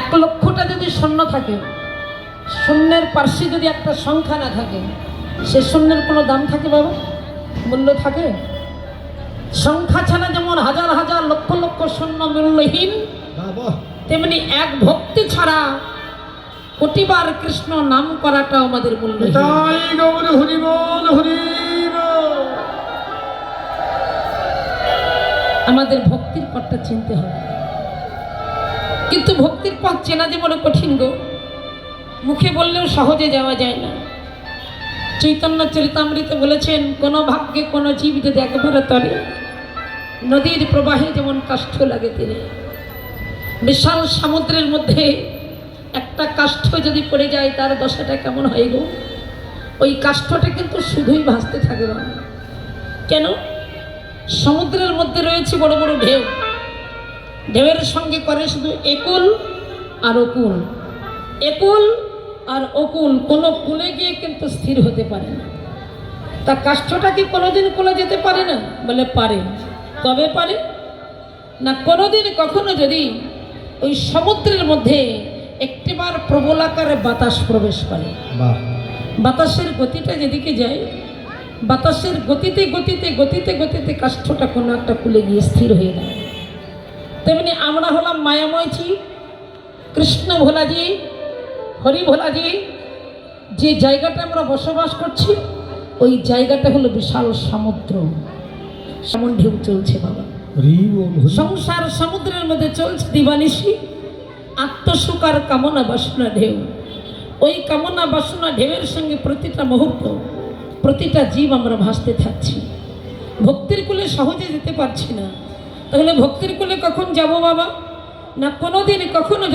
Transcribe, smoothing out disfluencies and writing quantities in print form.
এক লক্ষটা যদি শূন্য থাকে, শূন্যের পার্শ্বে যদি একটা সংখ্যা না থাকে, সে শূন্যের কোনো দাম থাকে বাবা? মূল্য থাকে? সংখ্যা ছাড়া যেমন হাজার হাজার লক্ষ লক্ষ শূন্য মূল্যহীন, তেমনি এক ভক্তি ছাড়া কোটিবার কৃষ্ণ নাম করাটা আমাদের মূল্যহীন। আমাদের ভক্তির পথটা চিনতে হবে, কিন্তু ভক্তির পথ চেনা যে বড় কঠিন গো, মুখে বললেও সহজে যাওয়া যায় না। চৈতন্য চরিতামৃতে বলেছেন, কোন ভাগ্যে কোন জীব যদি একবারে তরে, নদীর প্রবাহে যেমন কাষ্ঠ লাগে তীরে। বিশাল সমুদ্রের মধ্যে একটা কাষ্ঠ যদি পড়ে যায়, তার দশাটা কেমন হয় গো? ওই কাষ্ঠটা কিন্তু শুধুই ভাসতে থাকে না। কেন? সমুদ্রের মধ্যে রয়েছে বড় বড় ঢেউ, ঢেউয়ের সঙ্গে করে শুধু একুল আর অকুল, একুল আর অকুল, কোনো কুলে গিয়ে কিন্তু স্থির হতে পারে না। তা কাষ্ঠটা কি কোনোদিন কুলে যেতে পারে না? বলে পারে। কবে পারে না? কোনোদিন কখনো যদি ওই সমুদ্রের মধ্যে একটিবার প্রবল আকারে বাতাস প্রবেশ করে, বাতাসের গতিটা যেদিকে যায়, বাতাসের গতিতে গতিতে গতিতে গতিতে কাষ্ঠটা কোনো একটা কুলে গিয়ে স্থির হয়ে যায়। তেমনি আমরা হলাম মায়াময়জি, কৃষ্ণ ভোলাজি, হরি ভোলাজি। যে জায়গাটা আমরা বসবাস করছি, ওই জায়গাটা হলো বিশাল সমুদ্র। সমন ঢেউ চলছে বাবা, সংসার সমুদ্রের মধ্যে চলছে দিবানিশি, আত্মসুখ আর কামনা বাসনা ঢেউ। ওই কামনা বাসনা ঢেউয়ের সঙ্গে প্রতিটা মুহূর্ত, প্রতিটা জীব আমরা ভাসতে থাকছি। ভক্তির কুলে সহজে যেতে পারছি না। তাহলে ভক্তির কুলে কখন যাব বাবা? না কোনোদিন কখনো